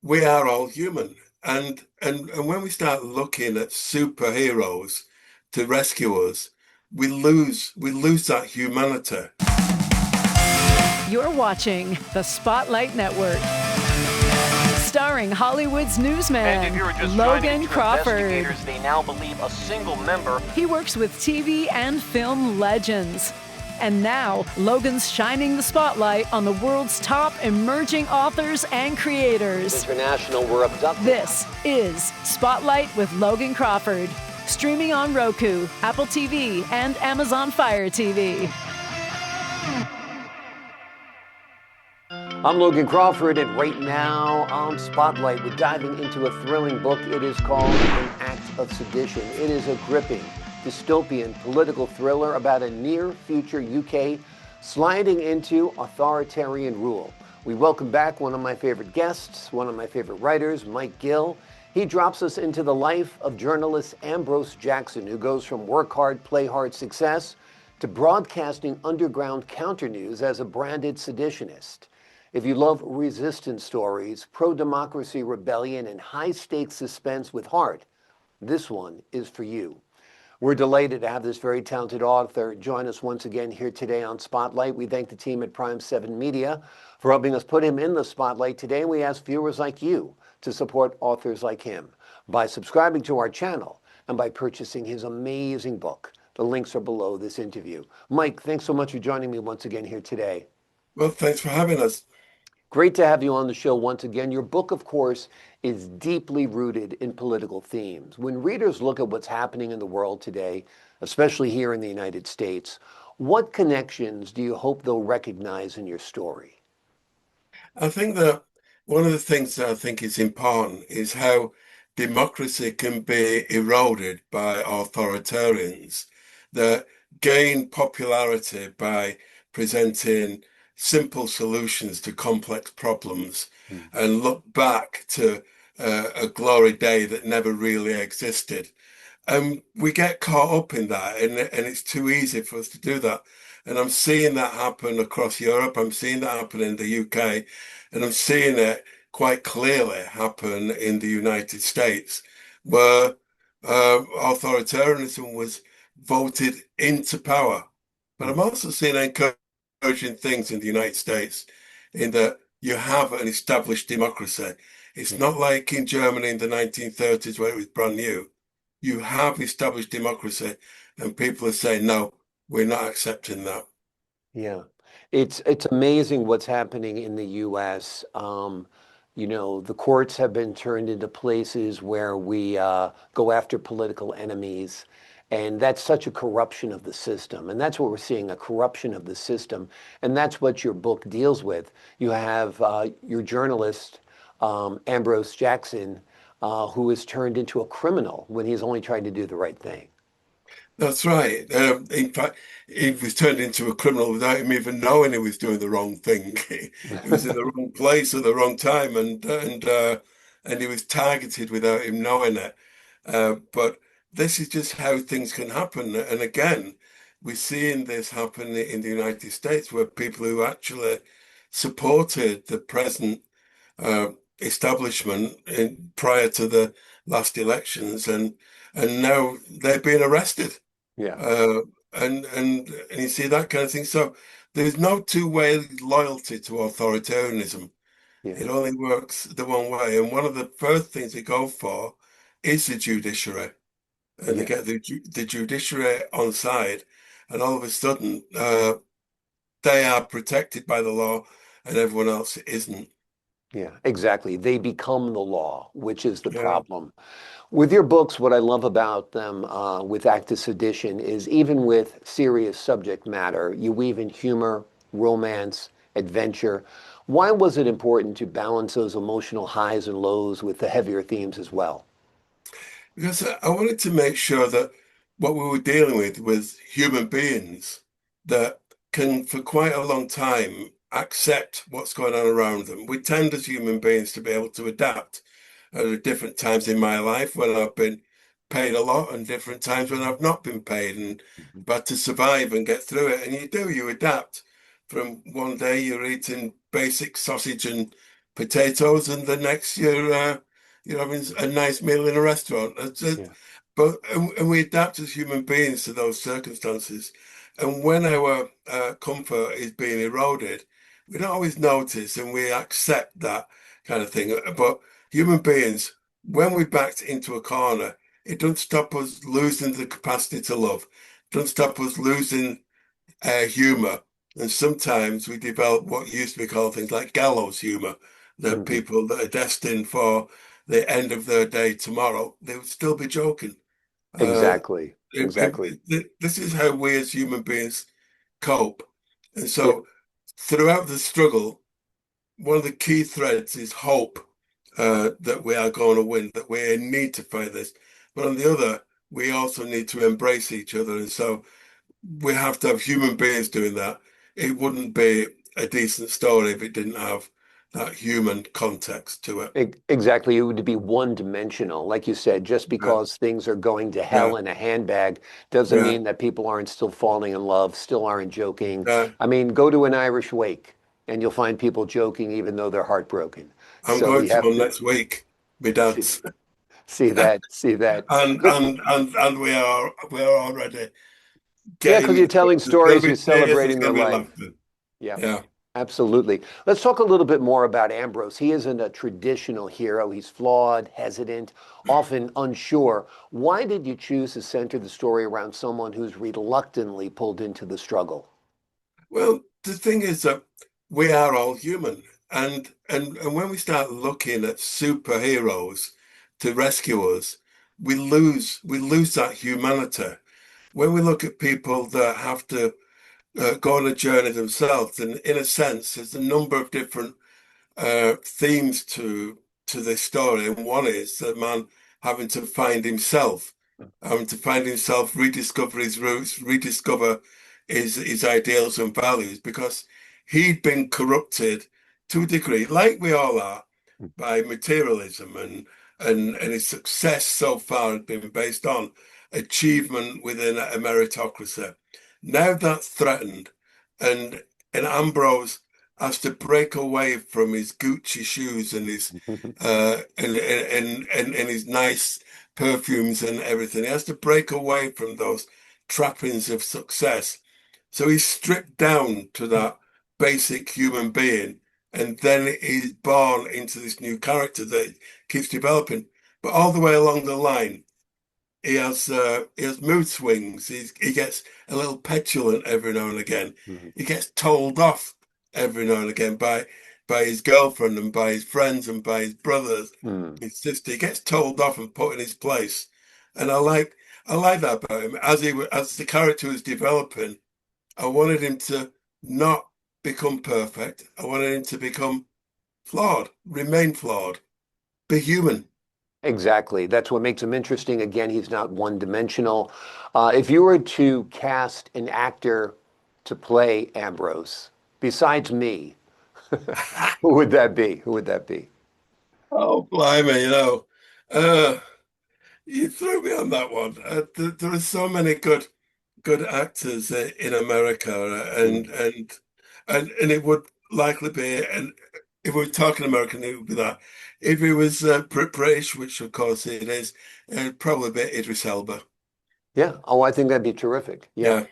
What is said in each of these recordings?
we are all human. And when we start looking at superheroes to rescue us, we lose that humanity. You're watching the Spotlight Network, starring Hollywood's newsman, And if you were just Logan trying to Crawford. investigators, they now believe a single member. He works with TV and film legends. And now, Logan's shining the spotlight on the world's top emerging authors and creators. International were abducted. This is Spotlight with Logan Crawford, streaming on Roku, Apple TV, and Amazon Fire TV. I'm Logan Crawford, and right now on Spotlight, we're diving into a thrilling book. It is called An Act of Sedition. It is a gripping, dystopian political thriller about a near-future UK sliding into authoritarian rule. We welcome back one of my favorite guests, one of my favorite writers, Mike Gill. He drops us into the life of journalist Ambrose Jackson, who goes from work hard, play hard success to broadcasting underground counter news as a branded seditionist. If you love resistance stories, pro-democracy rebellion, and high-stakes suspense with heart, this one is for you. We're delighted to have this very talented author join us once again here today on Spotlight. We thank the team at Prime 7 Media for helping us put him in the spotlight today. We ask viewers like you to support authors like him by subscribing to our channel and by purchasing his amazing book. The links are below this interview. Mike, thanks so much for joining me once again here today. Well, thanks for having us. Great to have you on the show once again. Your book, of course, is deeply rooted in political themes. When readers look at what's happening in the world today, especially here in the United States, what connections do you hope they'll recognize in your story? I think that one of the things that I think is important is how democracy can be eroded by authoritarians that gain popularity by presenting simple solutions to complex problems and look back to a glory day that never really existed. And we get caught up in that, and it's too easy for us to do that. And I'm seeing that happen across Europe. I'm seeing that happen in the UK, and I'm seeing it quite clearly happen in the United States, where authoritarianism was voted into power. But I'm also seeing encouraging things in the United States in that you have an established democracy. It's not like in Germany in the 1930s where it was brand new. You have established democracy, and people are saying, no, we're not accepting that. Yeah, it's amazing what's happening in the U.S. The courts have been turned into places where we go after political enemies. And that's such a corruption of the system. And that's what we're seeing, a corruption of the system. And that's what your book deals with. You have your journalist, Ambrose Jackson, who is turned into a criminal when he's only trying to do the right thing. That's right. In fact, he was turned into a criminal without him even knowing he was doing the wrong thing. He was in the wrong place at the wrong time, and he was targeted without him knowing it. But this is just how things can happen. And again, we're seeing this happen in the United States, where people who actually supported the present establishment prior to the last elections, and now they're being arrested. Yeah. And you see that kind of thing. So there's no two-way loyalty to authoritarianism. Yeah. It only works the one way. And one of the first things they go for is the judiciary. And they get the judiciary on side, and all of a sudden they are protected by the law and everyone else isn't. Yeah, exactly. They become the law, which is the problem. With your books, what I love about them with Act of Sedition is even with serious subject matter, you weave in humor, romance, adventure. Why was it important to balance those emotional highs and lows with the heavier themes as well? Because I wanted to make sure that what we were dealing with was human beings that can, for quite a long time, accept what's going on around them. We tend as human beings to be able to adapt at different times in my life when I've been paid a lot and different times when I've not been paid, but to survive and get through it. And you adapt. From one day you're eating basic sausage and potatoes, and the next you're having a nice meal in a restaurant. That's it. Yeah. But and we adapt as human beings to those circumstances. And when our comfort is being eroded, we don't always notice and we accept that kind of thing. But human beings, when we're backed into a corner, it doesn't stop us losing the capacity to love. It doesn't stop us losing humor. And sometimes we develop what used to be called things like gallows humor, that Mhm. people that are destined for the end of their day tomorrow, they would still be joking. Uh, Exactly. Exactly. this is how we as human beings cope. And Yeah. so throughout the struggle, one of the key threads is hope that we are going to win, that we need to fight this. But on the other, we also need to embrace each other. And so we have to have human beings doing that. It wouldn't be a decent story if it didn't have that human context to it. Exactly. It would be one dimensional. Like you said, just Yeah, because things are going to yeah, hell in a handbag doesn't yeah, mean that people aren't still falling in love, still aren't joking. yeah. I mean, go to an Irish wake and you'll find people joking even though they're heartbroken. I'm So going we to have one to next week. My see, dad's. see that. and Look, and and and we are already yeah, getting because you're into it. telling There's going stories, to you're be tears, there's celebrating their going to be life. laughter. Yeah. Yeah. Absolutely. Let's talk a little bit more about Ambrose. He isn't a traditional hero. He's flawed, hesitant, often unsure. Why did you choose to center the story around someone who's reluctantly pulled into the struggle? Well, the thing is that we are all human, and when we start looking at superheroes to rescue us, we lose that humanity. When we look at people that have to go on a journey themselves, and in a sense, there's a number of different themes to this story, and one is the man having to find himself, rediscover his roots, rediscover his ideals and values, because he'd been corrupted to a degree, like we all are, by materialism, and his success so far had been based on achievement within a meritocracy. Now that's threatened, and Ambrose has to break away from his Gucci shoes and his and his nice perfumes and everything. He has to break away from those trappings of success. So he's stripped down to that basic human being, and then he's born into this new character that keeps developing. But all the way along the line, he has mood swings. He gets a little petulant every now and again. Mhm. He gets told off every now and again by his girlfriend and by his friends and by his brothers, Hmm. his sister. He gets told off and put in his place. And I like that about him. As the character was developing, I wanted him to not become perfect. I wanted him to become flawed, remain flawed, be human. Exactly. That's what makes him interesting. Again, he's not one dimensional. If you were to cast an actor to play Ambrose, besides me, who would that be? Who would that be? Oh, blimey, uh, you threw me on that one. There are so many good actors in America, Hmm. and it would likely be, and if we're talking American, it would be that. If it was British, which of course it is, it'd probably be Idris Elba. Yeah. Oh, I think that'd be terrific. Yeah. Yeah,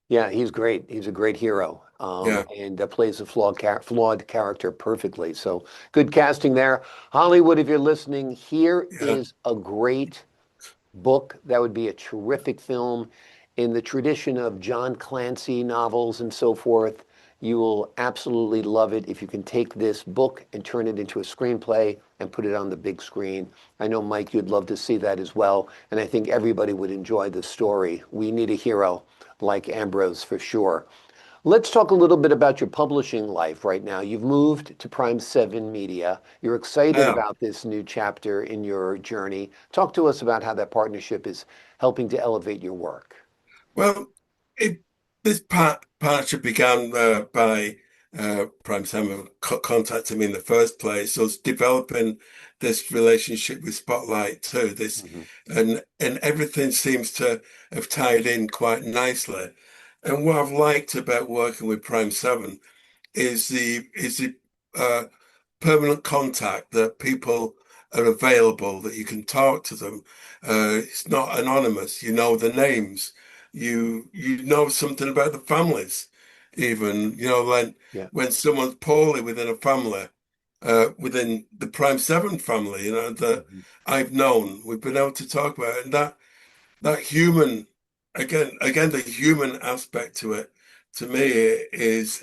Yeah, he's great. He's a great hero, yeah, and plays a flawed character perfectly. So good casting there. Hollywood, if you're listening, here yeah. is a great book. That would be a terrific film in the tradition of John Clancy novels and so forth. You will absolutely love it if you can take this book and turn it into a screenplay and put it on the big screen. I know, Mike, you'd love to see that as well. And I think everybody would enjoy the story. We need a hero like Ambrose for sure. Let's talk a little bit about your publishing life right now. You've moved to Prime 7 Media. You're excited Yeah. about this new chapter in your journey. Talk to us about how that partnership is helping to elevate your work. Well, it, this partnership began by Prime Time contacting me in the first place. So it's developing this relationship with Spotlight too. This Mhm. and everything seems to have tied in quite nicely. And what I've liked about working with Prime 7 is the uh, permanent contact, that people are available, that you can talk to them. It's not anonymous. You know the names. You know something about the families, even. Yeah. When someone's poorly within a family, within the Prime 7 family, that Mhm. I've known, we've been able to talk about it, and that human, again, the human aspect to it, to me, is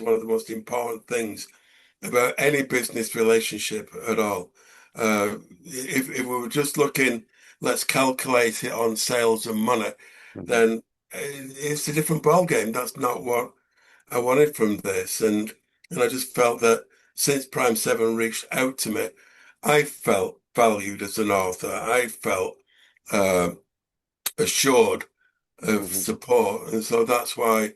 one of the most important things about any business relationship at all. If we were just looking, let's calculate it on sales and money, Mhm. then it's a different ballgame. That's not what I wanted from this, and I just felt that since Prime 7 reached out to me, I felt valued as an author. I felt uh, assured of Mhm. support, and so that's why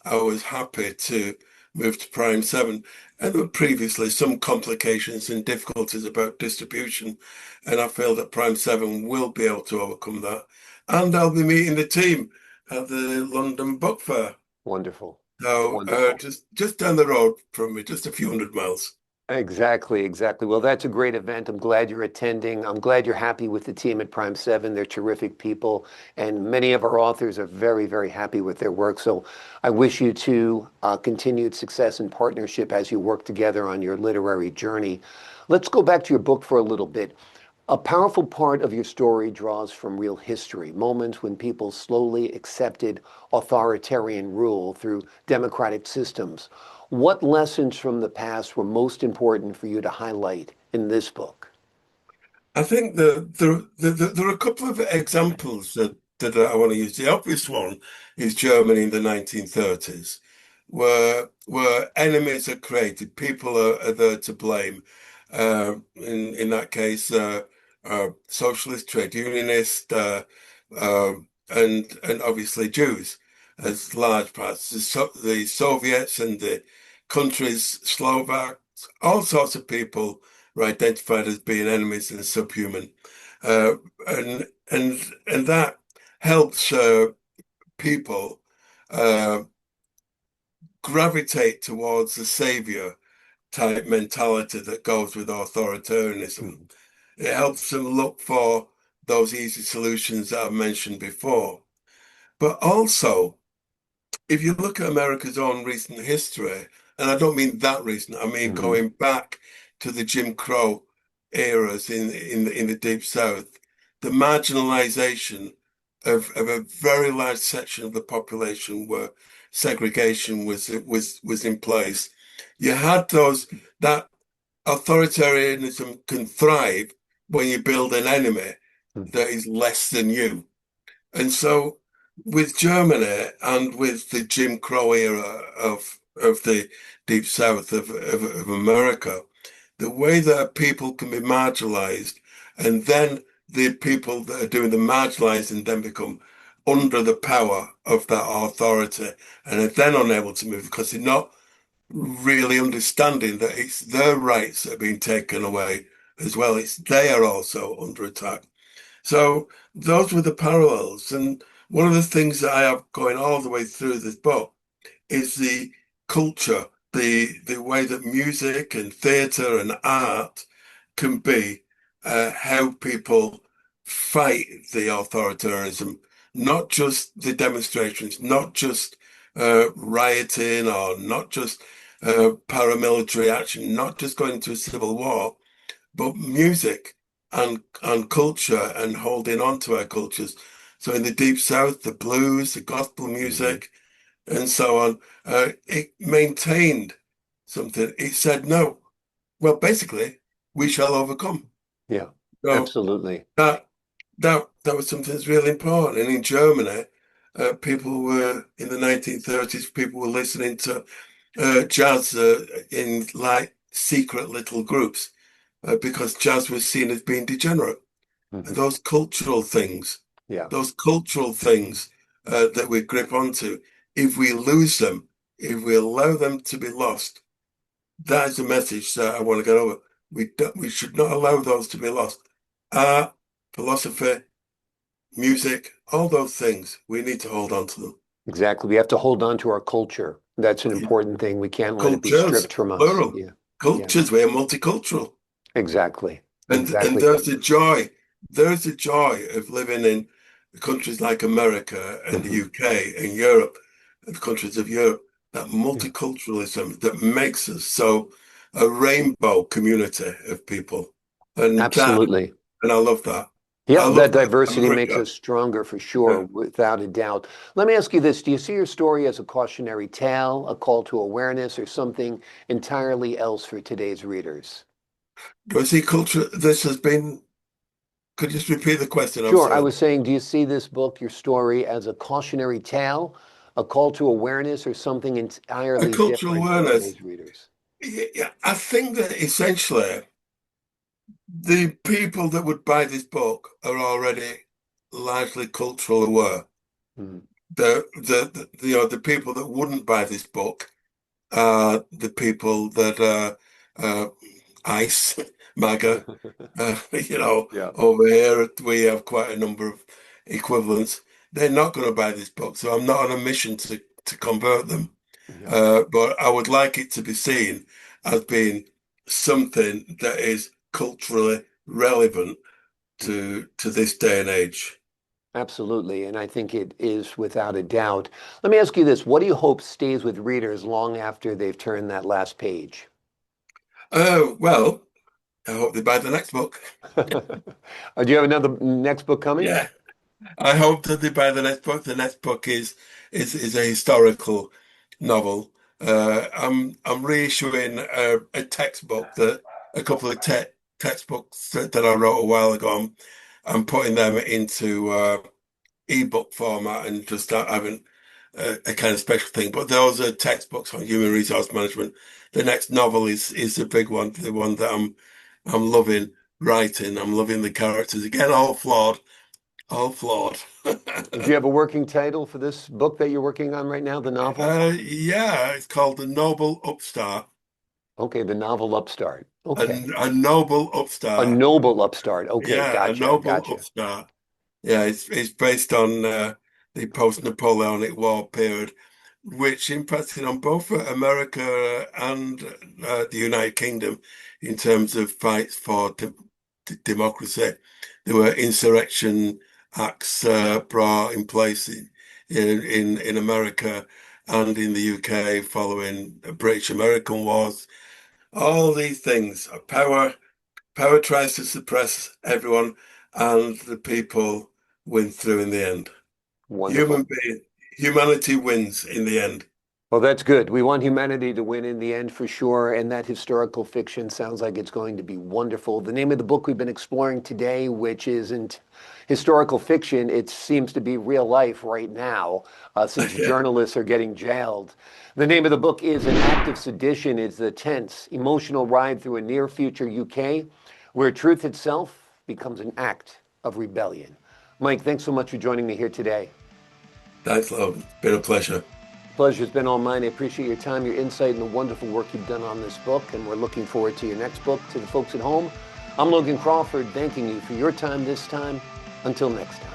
I was happy to move to Prime 7. And there were previously some complications and difficulties about distribution, and I feel that Prime 7 will be able to overcome that. And I'll be meeting the team at the London Book Fair. Wonderful. So Wonderful. just down the road from me, just a few hundred miles. Exactly, exactly. Well, that's a great event. I'm glad you're attending. I'm glad you're happy with the team at Prime 7. They're terrific people, and many of our authors are very, very happy with their work. So I wish you two continued success and partnership as you work together on your literary journey. Let's go back to your book for a little bit. A powerful part of your story draws from real history, moments when people slowly accepted authoritarian rule through democratic systems. What lessons from the past were most important for you to highlight in this book? I think there are a couple of examples that I want to use. The obvious one is Germany in the 1930s, where enemies are created, people are there to blame. In that case, socialist, trade unionist, and obviously Jews as large parts. The Soviets and the countries, Slovaks, all sorts of people were identified as being enemies and subhuman, uh, and that helps people uh, gravitate towards the savior type mentality that goes with authoritarianism. Mhm. It helps them look for those easy solutions that I've mentioned before. But also, if you look at America's own recent history, and I don't mean that recent, I mean Mhm. going back to the Jim Crow eras in the Deep South, the marginalization of a very large section of the population where segregation was in place. You had that authoritarianism can thrive when you build an enemy Mhm. that is less than you. And so with Germany and with the Jim Crow era of the Deep South of America, the way that people can be marginalized, and then the people that are doing the marginalizing then become under the power of that authority and are then unable to move because they're not really understanding that it's their rights that are being taken away as well. It's they are also under attack. So those were the parallels. And one of the things that I have going all the way through this book is the culture, the way that music and theatre and art can be how people fight the authoritarianism, not just the demonstrations, not just rioting or not just paramilitary action, not just going into a civil war, but music and culture and holding on to our cultures. So in the Deep South, the blues, the gospel Mhm. music, and so on, it maintained something. It said, no, well, basically, we shall overcome. Yeah, So absolutely. that that was something that's really important. And in Germany, people were in the 1930s, people were listening to jazz in like secret little groups because jazz was seen as being degenerate. And Mhm. those cultural things, Yeah, those cultural things that we grip onto, if we lose them, if we allow them to be lost, that is the message that I want to get over. We should not allow those to be lost. Art, philosophy, music, all those things, we need to hold on to them. exactly. We have to hold on to our culture. That's an important thing. We can't let it be Cultures, stripped from us. plural, Yeah. Yeah, cultures. We're multicultural. exactly. And Exactly. there's the joy of living in countries like America and the Mhm. UK and Europe, and the countries of Europe, that multiculturalism that makes us so a rainbow community of people. And that, Absolutely. and I love that. I Yep, that love that diversity makes America. us stronger for sure, Yeah. without a doubt. Let me ask you this. Do you see your story as a cautionary tale, a call to awareness, or something entirely else for today's readers? Do I see culture? This has been, could you just repeat the question? I'm Sure. I sorry. was saying, do you see this book, your story, as a cautionary tale, a call to awareness, or something A entirely cultural different for awareness. today's readers? Yeah, I think that essentially the people that would buy this book are already largely cultural aware. Mhm. The people that wouldn't buy this book are the people that are ICE, MAGA. Yeah. Over here we have quite a number of equivalents. They're not going to buy this book, so I'm not on a mission to convert them. Yeah. But I would like it to be seen as being something that is culturally relevant Mhm. to this day and age. Absolutely. And I think it is without a doubt. Let me ask you this. What do you hope stays with readers long after they've turned that last page? Oh, well, I hope they buy the next book. Do you have another next book coming? Yeah. I hope that they buy the next book. The next book is a historical novel. I'm reissuing a textbook that a couple of textbooks that I wrote a while ago. I'm putting them into ebook format and just start having a kind of special thing. But those are textbooks on human resource management. The next novel is the big one, the one that I'm loving writing. I'm loving the characters again, all flawed, all flawed. Do you have a working title for this book that you're working on right now, the novel? Yeah, it's called The Noble Upstart. Okay, the novel Upstart. Okay. A noble A upstart. noble upstart. Okay, Yeah, a gotcha, noble gotcha. upstart. Yeah, it's based on the post-Napoleonic War period, which impacted on both America and the United Kingdom in terms of fights for democracy. There were insurrection acts brought in place in America and in the UK following the British-American wars. All these things, power tries to suppress everyone, and the people win through in the end. Wonderful. Human being, humanity wins in the end. Well, that's good. We want humanity to win in the end for sure, and that historical fiction sounds like it's going to be wonderful. The name of the book we've been exploring today, which isn't historical fiction, it seems to be real life right now, since Yeah, journalists are getting jailed. The name of the book is An Act of Sedition. It's the tense, emotional ride through a near future UK where truth itself becomes an act of rebellion. Mike, thanks so much for joining me here today. thanks, Logan. It's been a pleasure. Pleasure's been all mine. I appreciate your time, your insight, and the wonderful work you've done on this book. And we're looking forward to your next book. To the folks at home, I'm Logan Crawford, thanking you for your time this time. Until next time.